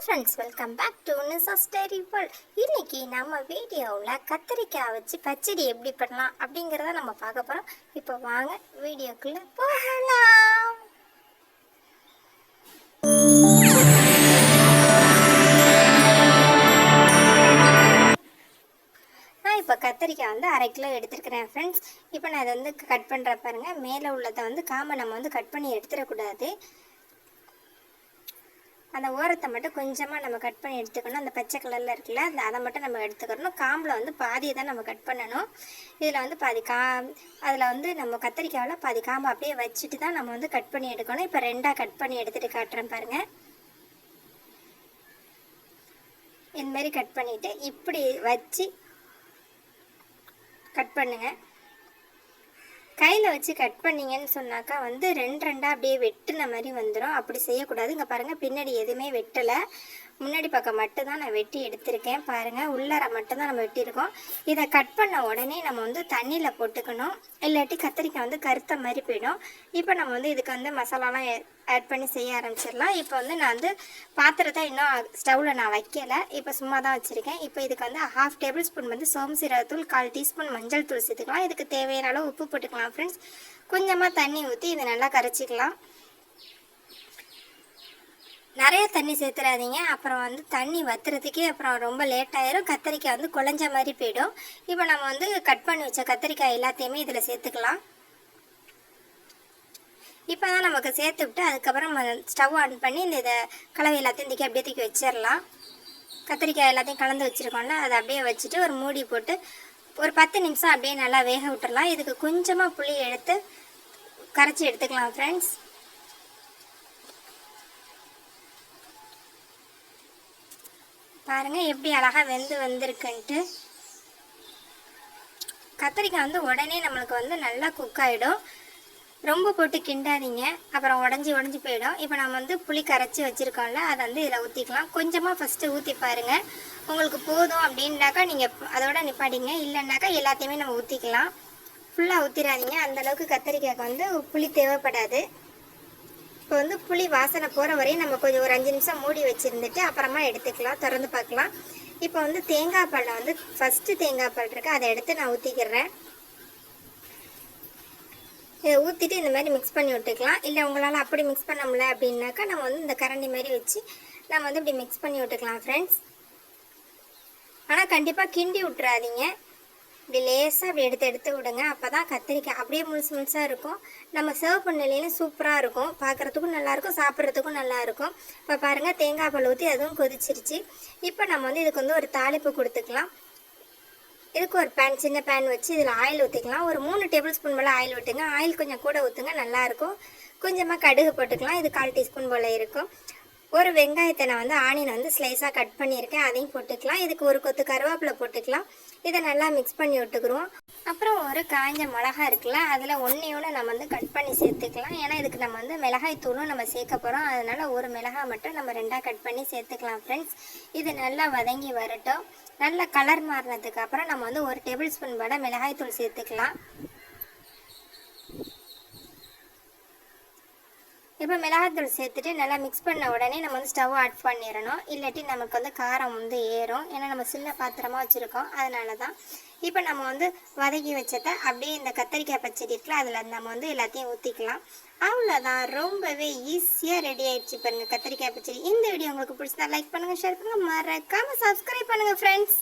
Friends, welcome back to Nisha's diary world. இன்னைக்கு நம்ம வீடியோவில் கத்திரிக்காய் வச்சு பச்சடி எப்படி பண்ணலாம் அப்படிங்கிறத நம்ம பார்க்க போகிறோம். இப்போ வாங்க வீடியோக்குள்ளே போகலாம். நான் இப்போ கத்திரிக்காய் வந்து 1/2 கிலோ எடுத்துருக்கிறேன் ஃப்ரெண்ட்ஸ். இப்போ நான் அதை கட் பண்ணுற பாருங்கள். மேலே உள்ளதை காம்பை நம்ம கட் பண்ணி எடுத்துடக்கூடாது. அந்த ஓரத்தை மட்டும் கொஞ்சமாக நம்ம கட் பண்ணி எடுத்துக்கணும். அந்த பச்சை கலரில் இருக்குல்ல, அதை மட்டும் நம்ம எடுத்துக்கணும். காம்பில் பாதியை தான் நம்ம கட் பண்ணணும். இதில் பாதி அதில் நம்ம கத்திரிக்காயில் பாதி காம்பை அப்படியே வச்சுட்டு தான் நம்ம கட் பண்ணி எடுக்கணும். இப்போ 2ஆக கட் பண்ணி எடுத்துகிட்டு காட்டுறேன் பாருங்கள். இந்தமாரி கட் பண்ணிவிட்டு இப்படி வச்சு கட் பண்ணுங்கள். கையில் வச்சு கட் பண்ணிங்கன்னு சொன்னாக்கா 2 அப்படியே வெட்டுன மாதிரி வந்துடும். அப்படி செய்யக்கூடாது. இங்கே பாருங்கள், பின்னாடி எதுவுமே வெட்டலை, முன்னாடி பக்கம் மட்டும்தான் நான் வெட்டி எடுத்திருக்கேன். பாருங்கள், உள்ளார மட்டும்தான் நம்ம வெட்டியிருக்கோம். இதை கட் பண்ண உடனே நம்ம தண்ணியில் போட்டுக்கணும், இல்லாட்டி கத்திரிக்காய் கருத்த மாதிரி போயிடும். இப்போ நம்ம இதுக்கு மசாலாலாம் ஆட் பண்ணி செய்ய ஆரம்பிச்சிடலாம். இப்போ நான் பாத்திரத்தை இன்னும் ஸ்டவ்வில் நான் வைக்கலை, இப்போ சும்மா தான் வச்சுருக்கேன். இப்போ இதுக்கு 1/2 டேபிள் ஸ்பூன் சோம்பு சீரகத்தூள், 1/4 டீஸ்பூன் மஞ்சள் தூள் சேர்த்துக்கலாம். இதுக்கு தேவையான அளவு உப்பு போட்டுக்கலாம் ஃப்ரெண்ட்ஸ். கொஞ்சமாக தண்ணி ஊற்றி இதை நல்லா கரைச்சிக்கலாம். நிறைய தண்ணி சேர்த்துறாதீங்க, அப்புறம் தண்ணி வத்துறதுக்கே அப்புறம் ரொம்ப லேட் ஆயிரும். கத்திரிக்காய் குழஞ்ச மாதிரி போயிடும். இப்போ நம்ம கட் பண்ணி வச்ச கத்திரிக்காய் எல்லாத்தையுமே இதில் சேர்த்துக்கலாம். இப்போ தான் நமக்கு சேர்த்து விட்டு அதுக்கப்புறம் ஸ்டவ் ஆன் பண்ணி இதை கலவை எல்லாத்தையும் அப்படியே தூக்கி வச்சிடலாம். கத்திரிக்காய் எல்லாத்தையும் கலந்து வச்சுருக்கோம்ல, அதை அப்படியே வச்சுட்டு ஒரு மூடி போட்டு ஒரு 10 நிமிஷம் அப்படியே நல்லா வேக விட்டுடலாம். இதுக்கு கொஞ்சமாக புளி எடுத்து கரைச்சி எடுத்துக்கலாம் ஃப்ரெண்ட்ஸ். பாருங்கள் எப்படி அழகாக வந்திருக்குன்ட்டு. கத்திரிக்காய் உடனே நம்மளுக்கு நல்லா குக் ஆகிடும். ரொம்ப போட்டு கிண்டாதீங்க, அப்புறம் உடஞ்சி போயிடும். இப்போ நம்ம புளி கரைச்சி வச்சுருக்கோம்ல, அதை இதில் ஊற்றிக்கலாம். கொஞ்சமாக ஃபஸ்ட்டு ஊற்றி பாருங்கள். உங்களுக்கு போதும் அப்படின்னாக்கா நீங்கள் அதோட நிப்பாட்டிங்க, இல்லைன்னாக்கா எல்லாத்தையுமே நம்ம ஊற்றிக்கலாம். ஃபுல்லாக ஊற்றிடாதீங்க, அந்தளவுக்கு கத்திரிக்காய்க்கு புளி தேவைப்படாது. இப்போ புளி வாசனை போகிற வரையும் நம்ம கொஞ்சம் ஒரு 5 நிமிஷம் மூடி வச்சுருந்துட்டு அப்புறமா எடுத்துக்கலாம், திறந்து பார்க்கலாம். இப்போ தேங்காய் பாலில் ஃபஸ்ட்டு தேங்காய் பால் இருக்குது, அதை எடுத்து நான் ஊற்றிக்கிறேன். இதை ஊற்றிட்டு இந்த மாதிரி மிக்ஸ் பண்ணி விட்டுக்கலாம். இல்லை உங்களால் அப்படி மிக்ஸ் பண்ண முடியல அப்படின்னாக்கா நம்ம இந்த கரண்டி மாதிரி வச்சு நம்ம இப்படி மிக்ஸ் பண்ணி விட்டுக்கலாம் ஃப்ரெண்ட்ஸ். ஆனால் கண்டிப்பாக கிண்டி விட்டுறாதீங்க, இப்படி லேசாக அப்படி எடுத்து விடுங்க. அப்போ தான் கத்திரிக்காய் அப்படியே முழுசாக இருக்கும். நம்ம சர்வ் பண்ணலையும் சூப்பராக இருக்கும், பார்க்குறதுக்கும் நல்லாயிருக்கும், சாப்பிட்றதுக்கும் நல்லாயிருக்கும். இப்போ பாருங்கள், தேங்காய் பால் ஊற்றி அதுவும் கொதிச்சிருச்சு. இப்போ நம்ம இதுக்கு ஒரு தாளிப்பு கொடுத்துக்கலாம். இதுக்கு ஒரு சின்ன பேன் வச்சு இதில் ஆயில் ஊற்றிக்கலாம். ஒரு 3 டேபிள் ஸ்பூன் போல் ஆயில் ஊற்றுங்க. ஆயில் கொஞ்சம் கூட ஊற்றுங்க, நல்லாயிருக்கும். கொஞ்சமாக கடுகு போட்டுக்கலாம், இது 1/4 டீஸ்பூன் போல் இருக்கும். ஒரு வெங்காயத்தை நான் ஆனியன் ஸ்லைஸாக கட் பண்ணியிருக்கேன், அதையும் போட்டுக்கலாம். இதுக்கு ஒரு கொத்து கருவேப்பிலை போட்டுக்கலாம். இதை நல்லா மிக்ஸ் பண்ணி விட்டுக்குருவோம். அப்புறம் ஒரு காஞ்ச மிளகா இருக்குல்ல, அதில் ஒன்றையோடு நம்ம கட் பண்ணி சேர்த்துக்கலாம். ஏன்னா இதுக்கு நம்ம மிளகாய் தூளும் நம்ம சேர்க்க போகிறோம். அதனால் ஒரு மிளகாய் மட்டும் நம்ம 2ஆக கட் பண்ணி சேர்த்துக்கலாம் ஃப்ரெண்ட்ஸ். இது நல்லா வதங்கி வரட்டும். நல்ல கலர் மாறினதுக்கு அப்புறம் நம்ம 1 டேபிள் ஸ்பூன் வடை மிளகாய் தூள் சேர்த்துக்கலாம். இப்போ மிளகாத்தூள் சேர்த்துட்டு நல்லா மிக்ஸ் பண்ண உடனே நம்ம ஸ்டவ் ஆட் பண்ணிடணும், இல்லாட்டி நமக்கு காரம் ஏறும். ஏன்னா நம்ம சின்ன பாத்திரமாக வச்சுருக்கோம், அதனால தான். இப்போ நம்ம வதக்கி வச்சதை அப்படியே இந்த கத்திரிக்காய் பச்சடி இருக்குல்ல, அதில் நம்ம எல்லாத்தையும் ஊற்றிக்கலாம். அவ்வளோதான், ரொம்பவே ஈஸியாக ரெடி ஆகிடுச்சு பாருங்கள் கத்திரிக்காய் பச்சடி. இந்த வீடியோ உங்களுக்கு பிடிச்சதா லைக் பண்ணுங்கள், ஷேர் பண்ணுங்கள், மறக்காமல் சப்ஸ்கிரைப் பண்ணுங்கள் ஃப்ரெண்ட்ஸ்.